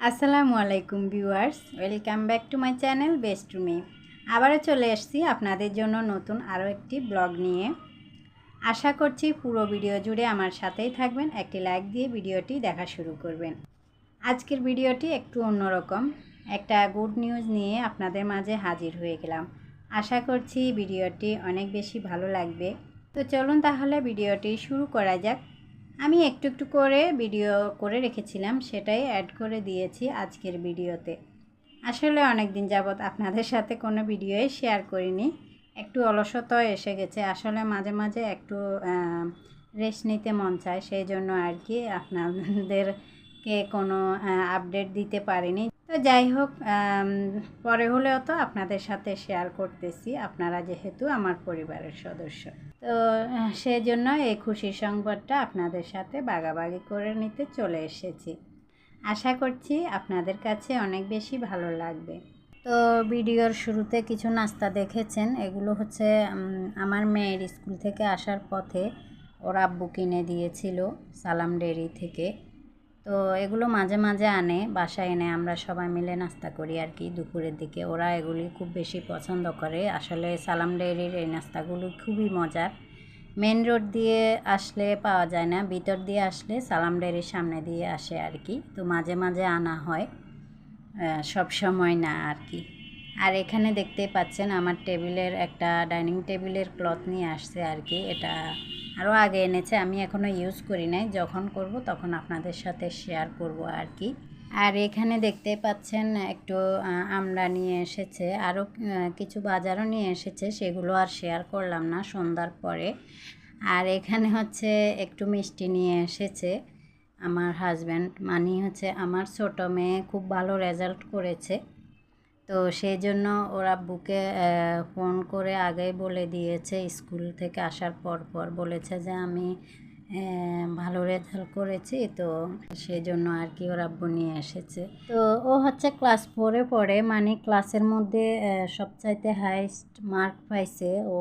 আসসালামু আলাইকুম viewers, welcome back to my channel best to me. আবারও চলে এসেছি আপনাদের জন্য নতুন আরও একটি ব্লগ নিয়ে। আশা করছি পুরো ভিডিও জুড়ে আমার সাথেই থাকবেন, একটি লাইক দিয়ে ভিডিওটি দেখা শুরু করবেন। আজকের ভিডিওটি একটু অন্যরকম, একটা গুড নিউজ নিয়ে আপনাদের মাঝে হাজির হয়ে গেলাম। আশা করছি ভিডিওটি অনেক বেশি ভালো লাগবে। তো চলুন তাহলে ভিডিওটি শুরু করা যাক। আমি একটু একটু করে ভিডিও করে রেখেছিলাম, সেটাই অ্যাড করে দিয়েছি আজকের ভিডিওতে। আসলে অনেক দিন যাবৎ আপনাদের সাথে কোনো ভিডিওই শেয়ার করিনি, একটু অলসতা এসে গেছে। আসলে মাঝে মাঝে একটু রেস্ট নিতে মন চায়, সেই জন্য আর কি আপনাদেরকে কোনো আপডেট দিতে পারিনি। তো যাই হোক, পরে হলেও তো আপনাদের সাথে শেয়ার করতেছি, আপনারা যেহেতু আমার পরিবারের সদস্য। তো সেই জন্য এই খুশির সংবাদটা আপনাদের সাথে ভাগাভাগি করে নিতে চলে এসেছি। আশা করছি আপনাদের কাছে অনেক বেশি ভালো লাগবে। তো ভিডিওর শুরুতে কিছু নাস্তা দেখেছেন, এগুলো হচ্ছে আমার মেয়ের স্কুল থেকে আসার পথে ওর আব্বু কিনে দিয়েছিল সালাম ডেয়ারি থেকে। তো এগুলো মাঝে মাঝে আনে, বাসায় এনে আমরা সবাই মিলে নাস্তা করি আর কি দুপুরের দিকে। ওরা এগুলি খুব বেশি পছন্দ করে। আসলে সালাম ডেয়ারির এই নাস্তাগুলো খুবই মজার। মেন রোড দিয়ে আসলে পাওয়া যায় না, ভিতর দিয়ে আসলে সালাম ডেয়ারির সামনে দিয়ে আসে আর কি। তো মাঝে মাঝে আনা হয়, সব সময় না আর কি। আর এখানে দেখতেই পাচ্ছেন আমার টেবিলের একটা ডাইনিং টেবিলের ক্লথ নিয়ে আসছে আর কি। এটা আরও আগে এনেছে, আমি এখনও ইউজ করি নাই, যখন করব তখন আপনাদের সাথে শেয়ার করব আর কি। আর এখানে দেখতে পাচ্ছেন একটু আমরা নিয়ে এসেছে, আরও কিছু বাজারও নিয়ে এসেছে, সেগুলো আর শেয়ার করলাম না সন্ধ্যার পরে। আর এখানে হচ্ছে একটু মিষ্টি নিয়ে এসেছে আমার হাজব্যান্ড, মানে হচ্ছে আমার ছোটো মেয়ে খুব ভালো রেজাল্ট করেছে। তো সেই জন্য ওর আব্বুকে ফোন করে আগেই বলে দিয়েছে, স্কুল থেকে আসার পর বলেছে যে আমি ভালো রেজাল্ট করেছি, তো সেই জন্য আর কি ওর আব্বু নিয়ে এসেছে। তো ও হচ্ছে ক্লাস 4-এ পড়ে, মানে ক্লাসের মধ্যে সবচাইতে হাইস্ট মার্ক পাইছে ও।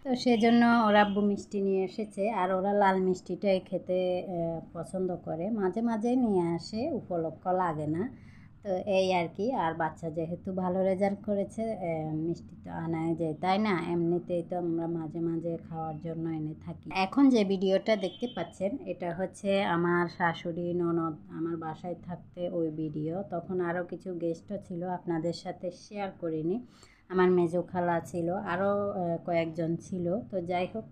তো সেই জন্য ওর আব্বু মিষ্টি নিয়ে এসেছে, আর ওরা লাল মিষ্টিটাই খেতে পছন্দ করে, মাঝে মাঝে নিয়ে আসে, উপলক্ষ লাগে না। তো এই আর কি। আর বাচ্চা যেহেতু ভালো রেজাল্ট করেছে, মিষ্টি তো আনাই যায়, তাই না? এমনিতেই তো আমরা মাঝে মাঝে খাওয়ার জন্য এনে থাকি। এখন যে ভিডিওটা দেখতে পাচ্ছেন, এটা হচ্ছে আমার শাশুড়ি ননদ আমার বাসায় থাকতে ওই ভিডিও। তখন আরও কিছু গেস্টও ছিল, আপনাদের সাথে শেয়ার করিনি। আমার মেজো খালা ছিল, আরও কয়েকজন ছিল। তো যাই হোক,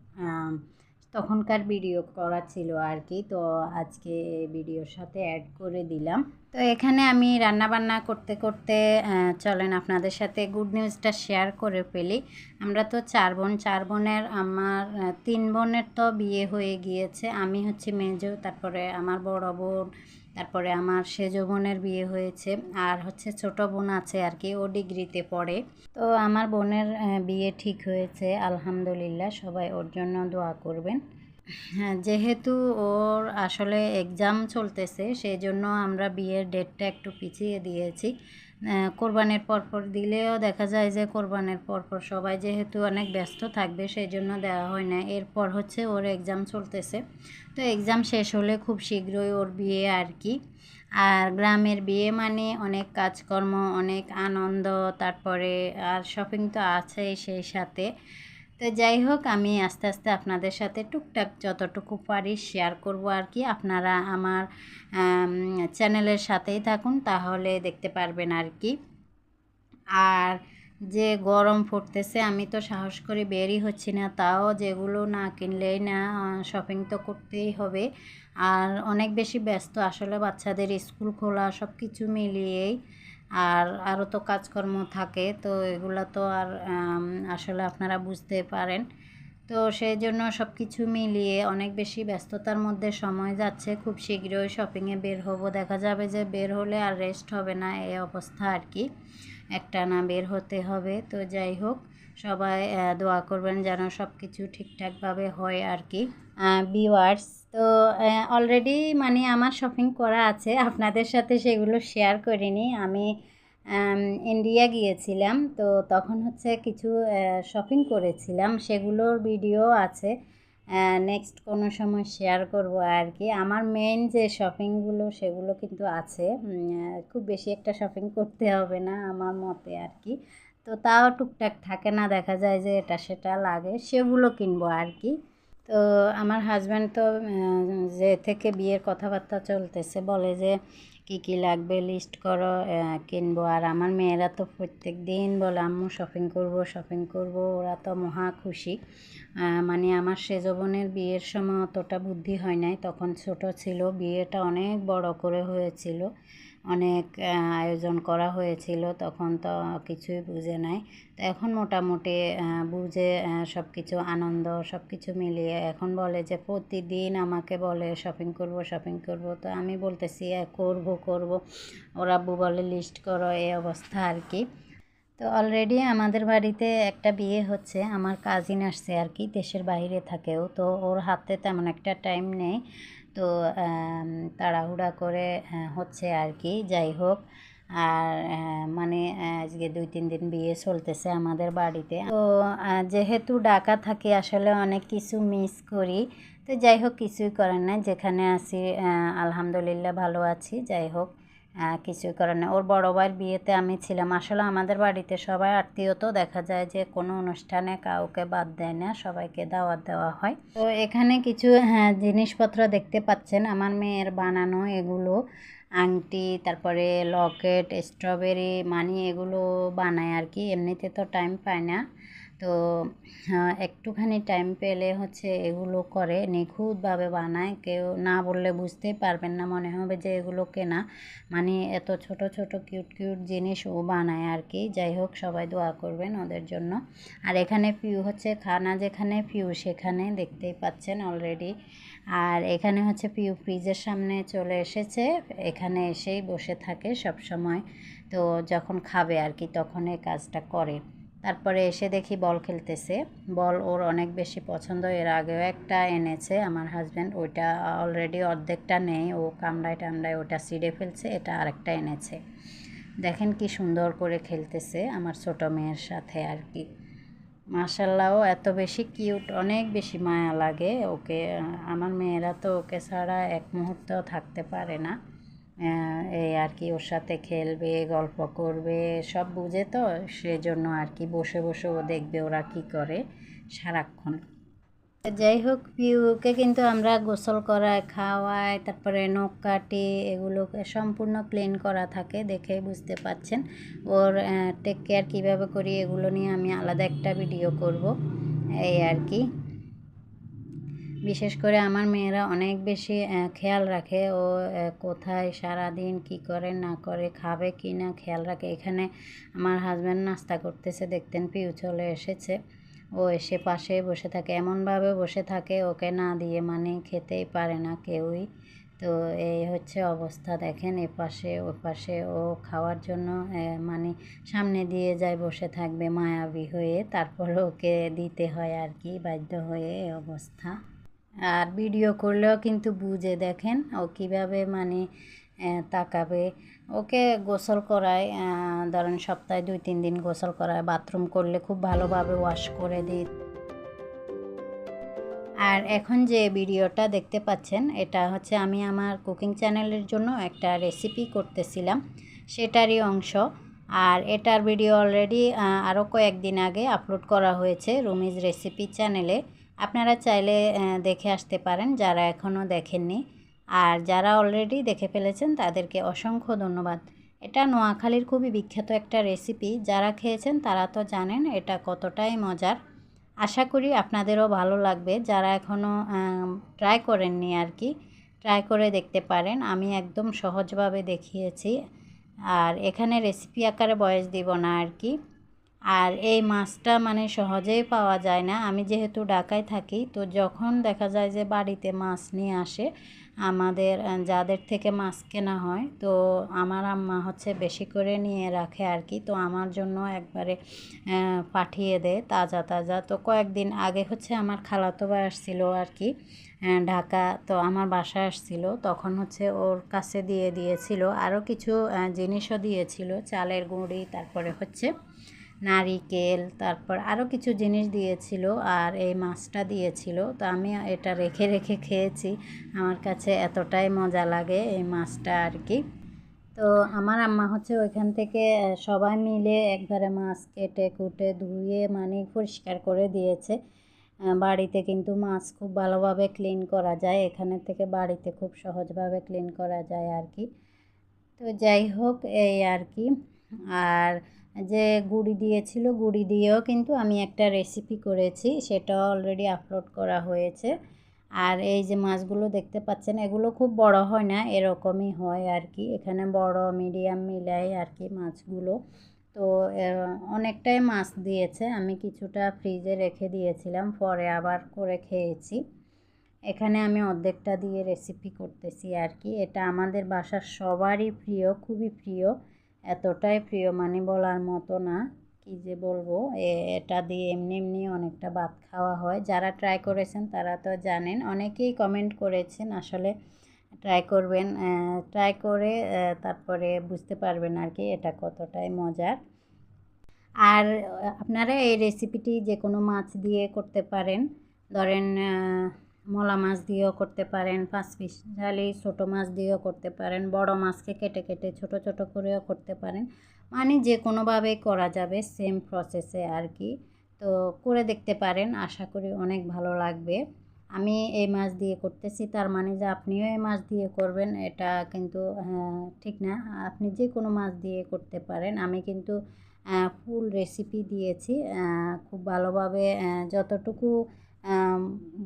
তখনকার ভিডিও করা ছিল আর কি। তো আজকে ভিডিওর সাথে অ্যাড করে দিলাম। তো এখানে আমি রান্না বান্না করতে করতে চলেন আপনাদের সাথে গুড নিউজটা শেয়ার করে ফেলি। আমরা তো 4 বোন, 4 বোনের আমার 3 বোনের তো বিয়ে হয়ে গিয়েছে। আমি হচ্ছে মেজো, তারপরে আমার বড় বোন, তারপরে আমার সেজো বোনের বিয়ে হয়েছে, আর হচ্ছে ছোট বোন আছে আর কি, ও ডিগ্রিতে পড়ে। তো আমার বোনের বিয়ে ঠিক হয়েছে আলহামদুলিল্লাহ, সবাই ওর জন্য দোয়া করবেন। হ্যাঁ, যেহেতু ওর আসলে এক্সাম চলতেছে, সেই জন্য আমরা বিয়ের ডেটটা একটু পিছিয়ে দিয়েছি। কোরবানির পরপর দিলেও দেখা যায় যে কোরবানির পরপর সবাই যেহেতু অনেক ব্যস্ত থাকবে, সেই জন্য দেওয়া হয় না। এরপর হচ্ছে ওর এক্সাম চলতেছে, তো এক্সাম শেষ হলে খুব শীঘ্রই ওর বিয়ে আর কি। আর গ্রামের বিয়ে মানে অনেক কাজকর্ম, অনেক আনন্দ, তারপরে আর শপিং তো আছেই সেই সাথে। তো যাই হোক, আমি আস্তে আস্তে আপনাদের সাথে টুকটাক যতটুকু পারি শেয়ার করব আর কি। আপনারা আমার চ্যানেলের সাথেই থাকুন, তাহলে দেখতে পারবেন আর কি। আর যে গরম পড়তেছে, আমি তো সাহস করে বেরই হচ্ছি না, তাও যেগুলো না কিনলেই না, শপিং তো করতেই হবে। আর অনেক বেশি ব্যস্ত আসলে, বাচ্চাদের স্কুল খোলা, সব কিছু মিলিয়েই। আর আরও তো কাজকর্ম থাকে, তো এগুলো তো আর আসলে আপনারা বুঝতে পারেন। তো সেই জন্য সব কিছু মিলিয়ে অনেক বেশি ব্যস্ততার মধ্যে সময় যাচ্ছে। খুব শীঘ্রই শপিংয়ে বের হব, দেখা যাবে যে বের হলে আর রেস্ট হবে না, এই অবস্থা আর কি, একটানা বের হতে হবে। তো যাই হোক, সবাই দোয়া করবেন যেন সব কিছু ঠিকঠাকভাবে হয় আর কি। ভিউয়ার্স, তো অলরেডি মানে আমার শপিং করা আছে, আপনাদের সাথে সেগুলো শেয়ার করিনি। আমি ইন্ডিয়া গিয়েছিলাম, তো তখন হচ্ছে কিছু শপিং করেছিলাম, সেগুলোর ভিডিও আছে। নেক্সট কোনো সময় শেয়ার করব আর কি। আমার মেইন যে শপিংগুলো সেগুলো কিন্তু আছে, খুব বেশি একটা শপিং করতে হবে না আমার মতে আর কি। তো তাও টুকটাক থাকে না, দেখা যায় যে এটা সেটা লাগে, সেগুলো কিনবো আর কি। তো আমার হাজব্যান্ড তো যে থেকে বিয়ের কথাবার্তা চলতেছে, বলে যে কি কি লাগবে লিস্ট করো, কিনবো। আর আমার মেয়েরা তো প্রত্যেক দিন বলে আম্মু শপিং করব শপিং করব, ওরা তো মহা খুশি। মানে আমার সেজ বোনের বিয়ের সময় অতটা বুদ্ধি হয় নাই, তখন ছোট ছিল, বিয়েটা অনেক বড় করে হয়েছিল, অনেক আয়োজন করা হয়েছিল, তখন তো কিছুই বুঝে নাই। তো এখন মোটামুটি বুঝে সব কিছু আনন্দ সব কিছু মিলিয়ে এখন বলে যে প্রতিদিন আমাকে বলে শপিং করব শপিং করব। তো আমি বলতেছি করব করব, ওর আব্বু বলে লিস্ট করো, এই অবস্থা আর কি। তো অলরেডি আমাদের বাড়িতে একটা বিয়ে হচ্ছে, আমার কাজিন আসছে আর কি, দেশের বাইরে থাকেও, তো ওর হাতে তেমন একটা টাইম নেই, তো তাড়াহুড়া করে হচ্ছে আর কি। যাই হোক, আর মানে আজকে 2-3 দিন বিয়ে চলতেছে আমাদের বাড়িতে। তো যেহেতু ঢাকা থাকি আসলে অনেক কিছু মিস করি, তো যাই হোক কিছুই করার নাই, যেখানে আছি আলহামদুলিল্লাহ ভালো আছি। যাই হোক কিছুই করার নেই। ওর বড় ভাইয়ের বিয়েতে আমি ছিলাম, আসলে আমাদের বাড়িতে সবাই আত্মীয়, তো দেখা যায় যে কোনো অনুষ্ঠানে কাউকে বাদ দেয় না, সবাইকে দাওয়াত দেওয়া হয়। তো এখানে কিছু জিনিসপত্র দেখতে পাচ্ছেন আমার মেয়ের বানানো, এগুলো আংটি, তারপরে লকেট, স্ট্রবেরি মানি, এগুলো বানায় আর কি। এমনিতে তো টাইম পায় না, তো একটুখানি টাইম পেলে হচ্ছে এগুলো করে, নিখুঁতভাবে বানায়, কেউ না বললে বুঝতেই পারবেন না, মনে হবে যে এগুলো কেনা। মানে এত ছোট ছোট কিউট কিউট জিনিস ও বানায় আর কি। যাই হোক সবাই দোয়া করবেন ওদের জন্য। আর এখানে পিউ হচ্ছে, খানা যেখানে পিউ সেখানে, দেখতেই পাচ্ছেন অলরেডি। আর এখানে হচ্ছে পিউ ফ্রিজের সামনে চলে এসেছে, এখানে এসেই বসে থাকে সব সময়, তো যখন খাবে আর কি তখন এই কাজটা করে। তারপরে এসে দেখি বল খেলতেছে, বল ওর অনেক বেশি পছন্দ, এর আগেও একটা এনেছে আমার হাজব্যান্ড, ওইটা অলরেডি অর্ধেকটা নেই, ও কামড়ায় টামড়ায় ওটা ছিঁড়ে ফেলছে, এটা আরেকটা এনেছে। দেখেন কি সুন্দর করে খেলতেছে আমার ছোট মেয়ের সাথে আর কি। মাশাল্লাহ ও এত বেশি কিউট, অনেক বেশি মায়া লাগে ওকে। আমার মেয়েরা তো ওকে ছাড়া এক মুহূর্তও থাকতে পারে না, এই আর কি, ওর সাথে খেলবে গল্প করবে সব বুঝে, তো সেজন্য আর কি বসে বসে ও দেখবে ওরা কি করে সারাক্ষণ। যাই হোক পিউকে কিন্তু আমরা গোসল করাই, খাওয়াই, তারপরে নখ কাটি, এগুলোকে সম্পূর্ণ ক্লিন করা থাকে, দেখেই বুঝতে পাচ্ছেন। ওর টেক কেয়ার কীভাবে করি এগুলো নিয়ে আমি আলাদা একটা ভিডিও করব, এই আর কি। বিশেষ করে আমার মেয়েরা অনেক বেশি খেয়াল রাখে, ও কোথায় সারাদিন কি করে না করে, খাবে কি না খেয়াল রাখে। এখানে আমার হাজব্যান্ড নাস্তা করতেছে, দেখতেন পিউ চলে এসেছে, ও এসে পাশে বসে থাকে, এমনভাবে বসে থাকে ওকে না দিয়ে মানে খেতেই পারে না কেউই। তো এই হচ্ছে অবস্থা, দেখেন এপাশে ও পাশে, ও খাওয়ার জন্য মানে সামনে দিয়ে যায়, বসে থাকবে মায়াবী হয়ে, তারপরে ওকে দিতে হয় আর কি, বাধ্য হয়ে এই অবস্থা। আর ভিডিও করলেও কিন্তু বুঝে, দেখেন ও কীভাবে মানে তাকাবে। ওকে গোসল করায়, ধরেন সপ্তাহে 2-3 দিন গোসল করায়, বাথরুম করলে খুব ভালোভাবে ওয়াশ করে দিই। আর এখন যে ভিডিওটা দেখতে পাচ্ছেন এটা হচ্ছে আমি আমার কুকিং চ্যানেলের জন্য একটা রেসিপি করতেছিলাম, সেটারই অংশ। আর এটার ভিডিও অলরেডি আরও কয়েকদিন আগে আপলোড করা হয়েছে রুমিজ রেসিপি চ্যানেলে, আপনারা চাইলে দেখে আসতে পারেন যারা এখনও দেখেননি। আর যারা অলরেডি দেখে ফেলেছেন তাদেরকে অসংখ্য ধন্যবাদ। এটা নোয়াখালীর খুবই বিখ্যাত একটা রেসিপি, যারা খেয়েছেন তারা তো জানেন এটা কতটাই মজার। আশা করি আপনাদেরও ভালো লাগবে, যারা এখনও ট্রাই করেননি আর কি, ট্রাই করে দেখতে পারেন। আমি একদম সহজভাবে দেখিয়েছি, আর এখানে রেসিপি আকারে বয়স দিব না আর কি। আর এই মাছটা মানে সহজেই পাওয়া যায় না, আমি যেহেতু ঢাকায় থাকি, তো যখন দেখা যায় যে বাড়িতে মাছ নিয়ে আসে আমাদের, যাদের থেকে মাছ কেনা হয়, তো আমার আম্মা হচ্ছে বেশি করে নিয়ে রাখে আর কি, তো আমার জন্য একবারে পাঠিয়ে দেয় তাজা তাজা। তো কয়েকদিন আগে হচ্ছে আমার খালাতো ভাই আসছিল আর কি ঢাকা, তো আমার বাসায় আসছিল, তখন হচ্ছে ওর কাছে দিয়ে দিয়েছিল, আরও কিছু জিনিসও দিয়েছিল, চালের গুঁড়ি, তারপরে হচ্ছে নারিকেল, তারপর আরও কিছু জিনিস দিয়েছিল আর এই মাছটা দিয়েছিল। তো আমি এটা রেখে রেখে খেয়েছি, আমার কাছে এতটাই মজা লাগে এই মাছটা আর কি। তো আমার আম্মা হচ্ছে ওইখান থেকে সবাই মিলে একবারে মাছ কেটে কুটে ধুয়ে মানে পরিষ্কার করে দিয়েছে। বাড়িতে কিন্তু মাছ খুব ভালোভাবে ক্লিন করা যায়, এখানের থেকে বাড়িতে খুব সহজভাবে ক্লিন করা যায় আর কি। তো যাই হোক এই আর কি। আর যে গুঁড়ি দিয়েছিল, গুঁড়ি দিয়েও কিন্তু আমি একটা রেসিপি করেছি, সেটা অলরেডি আপলোড করা হয়েছে। আর এই যে মাছগুলো দেখতে পাচ্ছেন, এগুলো খুব বড় হয় না, এরকমই হয় আর কি। এখানে বড় মিডিয়াম মিলাই আর কি মাছগুলো। তো অনেকটাই মাছ দিয়েছে, আমি কিছুটা ফ্রিজে রেখে দিয়েছিলাম, পরে আবার করে খেয়েছি। এখানে আমি অর্ধেকটা দিয়ে রেসিপি করতেছি আর কি। এটা আমাদের বাসার সবারই প্রিয়, খুবই প্রিয়, এতটাই প্রিয় মানে বলার মতো না, কি যে বলবো। এটা দিয়ে এমনি এমনি অনেকটা ভাত খাওয়া হয়। যারা ট্রাই করেছেন তারা তো জানেন, অনেকেই কমেন্ট করেছেন, আসলে ট্রাই করবেন, ট্রাই করে তারপরে বুঝতে পারবেন আর কি এটা কতটাই মজার। আর আপনারা এই রেসিপিটি যে কোনো মাছ দিয়ে করতে পারেন, ধরেন মলা মাছ দিয়েও করতে পারেন, 5 পিস ঝালি ছোটো মাছ দিয়েও করতে পারেন, বড় মাছকে কেটে কেটে ছোট ছোট করেও করতে পারেন, মানে যে কোনোভাবেই করা যাবে, সেম প্রসেসে আর কি। তো করে দেখতে পারেন, আশা করি অনেক ভালো লাগবে। আমি এই মাছ দিয়ে করতেছি, তার মানে যে আপনিও এই মাছ দিয়ে করবেন এটা কিন্তু ঠিক না, আপনি যে কোনো মাছ দিয়ে করতে পারেন। আমি কিন্তু ফুল রেসিপি দিয়েছি, খুব ভালোভাবে যতটুকু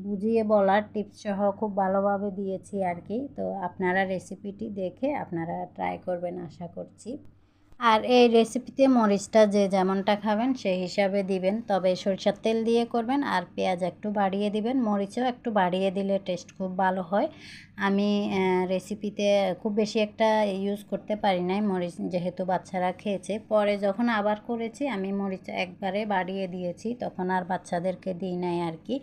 বুঝিয়ে বলার টিপস সহ খুব ভালোভাবে দিয়েছি আর কি। তো আপনারা রেসিপিটি দেখে আপনারা ট্রাই করবেন আশা করছি। আর এই রেসিপিতে মরিচটা যে যেমনটা খাবেন সেই হিসাবে দিবেন, তবে সরিষার তেল দিয়ে করবেন আর পেঁয়াজ একটু বাড়িয়ে দিবেন, মরিচও একটু বাড়িয়ে দিলে টেস্ট খুব ভালো হয়। আমি রেসিপিতে খুব বেশি একটা ইউজ করতে পারি নাই মরিচ, যেহেতু বাচ্চারা খেয়েছে। পরে যখন আবার করেছি আমি মরিচ একবারে বাড়িয়ে দিয়েছি, তখন আর বাচ্চাদেরকে দিই নাই আর কি।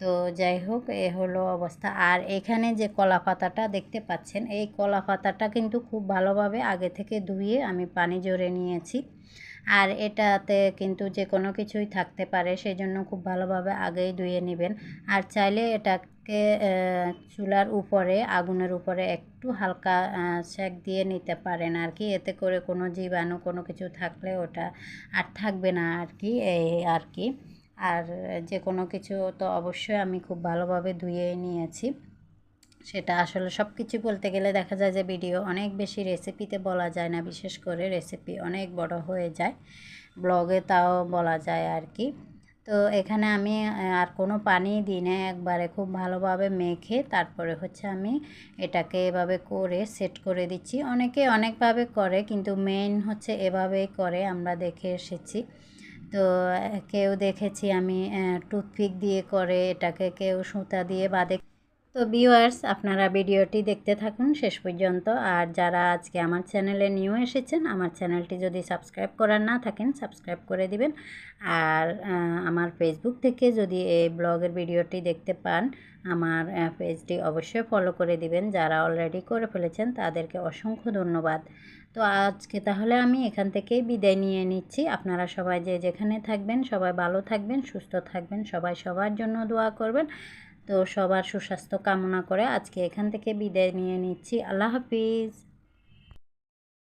তো যাই হোক, এ হলো অবস্থা। আর এখানে যে কলা পাতাটা দেখতে পাচ্ছেন, এই কলা পাতাটা কিন্তু খুব ভালোভাবে আগে থেকে ধুয়ে আমি পানি ঝরে নিয়েছি। আর এটাতে কিন্তু যে কোনো কিছুই থাকতে পারে, সেই জন্য খুব ভালোভাবে আগেই ধুয়ে নেবেন। আর চাইলে এটাকে চুলার উপরে, আগুনের উপরে একটু হালকা সেঁক দিয়ে নিতে পারেন আর কি। এতে করে কোনো জীবাণু কোনো কিছু থাকলে ওটা আর থাকবে না আর কি, এই আর কি। আর যে কোনো কিছু তো অবশ্যই আমি খুব ভালোভাবে ধুয়ে নিয়েছি। সেটা আসলে সব কিছু বলতে গেলে দেখা যায় যে ভিডিও অনেক বেশি রেসিপিতে বলা যায় না, বিশেষ করে রেসিপি অনেক বড় হয়ে যায়, ব্লগে তাও বলা যায় আর কি। তো এখানে আমি আর কোনো পানি দিই না, একবারে খুব ভালোভাবে মেখে তারপরে হচ্ছে আমি এটাকে এভাবে করে সেট করে দিচ্ছি। অনেকে অনেকভাবে করে, কিন্তু মেইন হচ্ছে এভাবেই করে, আমরা দেখে এসেছি। তো কেউ দেখেছি আমি টুথপিক দিয়ে করে এটাকে, কেউ সুতা দিয়ে বাঁধে। তো ভিউয়ার্স, আপনারা ভিডিওটি দেখতে থাকুন শেষ পর্যন্ত। আর যারা আজকে আমার চ্যানেলে নিউ এসেছেন, আমার চ্যানেলটি যদি সাবস্ক্রাইব করার না থাকেন সাবস্ক্রাইব করে দিবেন। আর আমার ফেসবুক থেকে যদি এই ব্লগের ভিডিওটি দেখতে পান, আমার পেজটি অবশ্যই ফলো করে দিবেন। যারা অলরেডি করে ফেলেছেন তাদেরকে অসংখ্য ধন্যবাদ। তো আজকে তাহলে আমি এখান থেকেই বিদায় নিয়ে নিচ্ছি। আপনারা সবাই যে যেখানে থাকবেন সবাই ভালো থাকবেন, সুস্থ থাকবেন, সবাই সবার জন্য দোয়া করবেন। তো সবার সুস্বাস্থ্য কামনা করে আজকে এখান থেকে বিদায় নিয়ে নিচ্ছি। আল্লাহ হাফিজ।